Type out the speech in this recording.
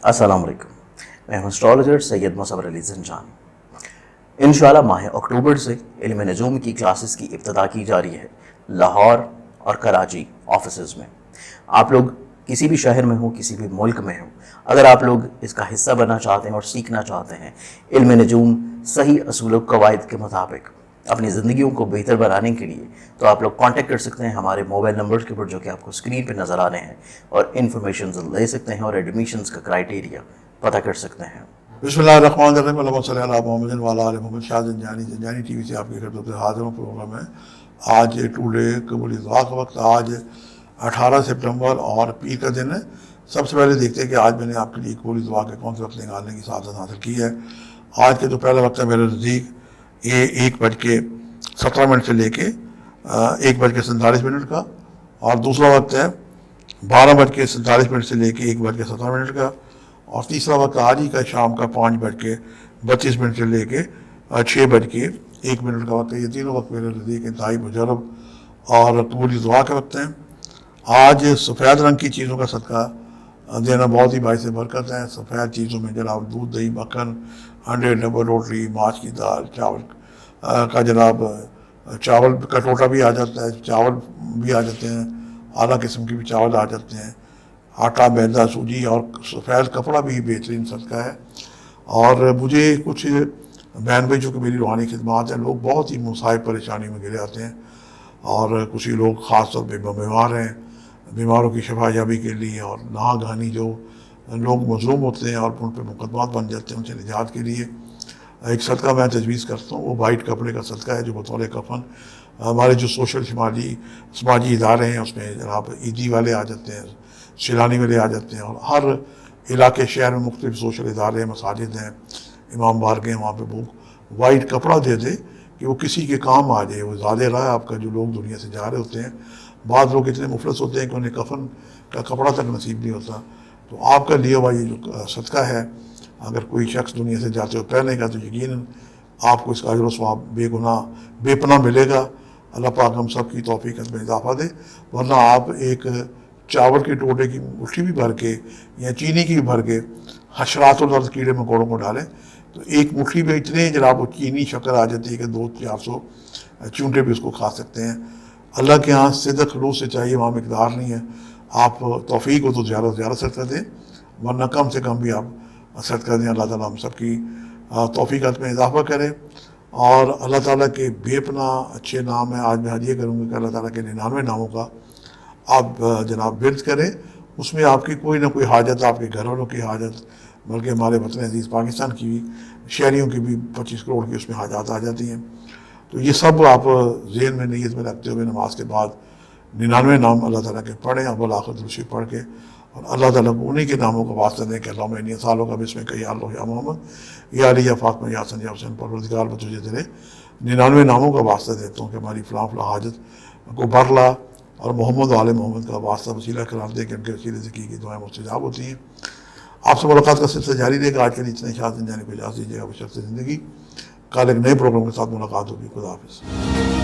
अस्सलाम वालेकुम। मैं हूं एस्ट्रोलॉजर सैयद मुसव्वर अली ज़ंजानी। इंशाअल्लाह माह अक्टूबर से इल्म नजूम की क्लासेस की इब्तिदा की जा रही है लाहौर और कराची ऑफिसेज़ में। आप लोग किसी भी शहर में हो, किसी भी मुल्क में हो, अगर आप लोग इसका हिस्सा बनना चाहते हैं और सीखना चाहते हैं इल्म नजूम सही असूल व कवायद के मुताबिक अपनी ज़िंदगियों को बेहतर बनाने के लिए, तो आप लोग कांटेक्ट कर सकते हैं हमारे मोबाइल नंबर्स के ऊपर जो कि आपको स्क्रीन पे नज़र आ रहे हैं, और इन्फॉर्मेशन ले सकते हैं और एडमिशन्स का क्राइटेरिया पता कर सकते हैं। बिस्मिल्लाहिर्रहमानिर्रहीम अल्लाहुम्मा सल्ली अला मुहम्मद व अला आलि मुहम्मद। शाह ज़ंजानी टीवी से आपकी खिदमत में हाज़िर हूँ। प्रोग्राम है आज टुडे कबूल दुआ का वक्त। आज 18 सितंबर और पीर का दिन है। सबसे पहले देखते हैं कि आज मैंने आपके लिए कबूल दुआ के कौन से वक्त निकालने की सादत हासिल की है। आज के जो पहला वक्त है मेरे नज़दीक ये 1:17 से लेके 1:47 का, और दूसरा वक्त है 12:47 से लेके 1:17 का, और तीसरा वक्त आज ही का शाम का 5:32 से लेके 6:01 का वक्त है। ये तीनों वक्त मेरे नज़दीक इंतहाई मुजरब और कबूल दुआ के वक्त हैं। आज सफ़ेद रंग की चीज़ों का सदका देना बहुत ही बाइस बरकत है। सफ़ेद चीज़ों में जनाब दूध, दही, मक्खन, अंडे, डबल रोटी, माछ की दाल, चावल का जनाब चावल का टोटा भी आ जाता है, चावल भी आ जाते हैं, आला किस्म के भी चावल आ जाते हैं, आटा, मैदा, सूजी और सफ़ेद कपड़ा भी बेहतरीन सदका है। और मुझे कुछ बहन भाई जो कि मेरी रूहानी खिदमात हैं, लोग बहुत ही मुसाइब परेशानी में घिरे आते हैं, और कुछ ही लोग ख़ास तौर पर बीमार हैं, बीमारों की शफायाबी के लिए, और नागहानी जो लोग मजलूम होते हैं और उन पर मुकदमात बन जाते हैं, उनसे निजात के लिए एक सदका मैं तजवीज़ करता हूँ। वो वाइट कपड़े का सदका है जो बतौर कफन हमारे जो सोशल समाजी इदारे हैं उसमें जनाब ईदी वाले आ जाते हैं, शिलानी वाले आ जाते हैं, और हर इलाके शहर में मुख्तलिफ सोशल इदारे हैं, मसाजिद हैं, इमाम बारगें हैं, वहाँ पर वो वाइट कपड़ा दे दे कि वो किसी के काम आ जाए। वो ज़्यादा रहा आपका जो लोग दुनिया से जा रहे होते हैं, बाद लोग इतने मुफलस होते हैं कि उन्हें कफन का कपड़ा तक नसीब नहीं होता। तो आपका लिया हुआ ये जो सदका है, अगर कोई शख्स दुनिया से जाते हुए पहनेगा तो यकीनन आपको इसका अजर व सवाब बेगुनाह बेपनाह मिलेगा। अल्लाह पाक हम सब की तौफीक में इजाफा दे। वरना आप एक चावल के टोटे की मुट्ठी भी भर के या चीनी की भी भर के हशरातुल अर्ज़ कीड़े मकोड़ों को डालें तो एक मुट्ठी में इतने जनाब वो चीनी शक्कर आ जाती है कि 200-400 चूंटे भी उसको खा सकते हैं। अल्लाह के यहाँ सिद्क़ खलूस से चाहिए, वहाँ मिकदार नहीं है। आप तौफीक हो तो ज़्यादा से ज़्यादा सदका दें, वरना कम से कम भी आप सदका दें। अल्लाह ताला हम सब की तौफीक़त में इजाफ़ा करे, और अल्लाह ताला के बेपनाह अच्छे नाम हैं। आज मैं हदिया करूँगा कि अल्लाह ताला के 99 नामों का आप जनाब विर्द करें। उसमें आपकी कोई ना कोई हाजत, आपके घर वालों की हाजत, बल्कि हमारे वतन अज़ीज़ पाकिस्तान की शहरियों की भी 25 करोड़ की उसमें हाजात आ जाती हैं। तो ये सब आप ज़हन में नीयत में रखते हुए नमाज के बाद 99 नाम अल्लाह ताला के पढ़ें, अव्वल आखिर दुरूद पढ़ के, और अल्लाह ताला को उन्हीं के नामों का वास्ता दें कि अल्लाहुम्मा इन्नी अस्अलुका बिस्मिका या अल्लाह या मोहम्मद या अली या फातिमा या हसन या हुसैन। परवरदिगार मैं तुझे तेरे 99 नामों का वास्ता देता हूँ कि हमारी फ़लाँ फ़लाँ हाजत को भर ला, और मोहम्मद वाले मोहम्मद का वास्ता वसीला करार दे कि उनके वसीले से की दुआएं मुस्तजाब होती हैं। आपसे मुलाकात का सिलसिला जारी रहेगा। आज के लिए इतने शाह ज़ंजानी को इजाज़त दीजिएगा। बशर्ते ज़िंदगी। कल एक नए प्रोग्राम के साथ मुलाकात होगी। खुदा हाफ़िज़।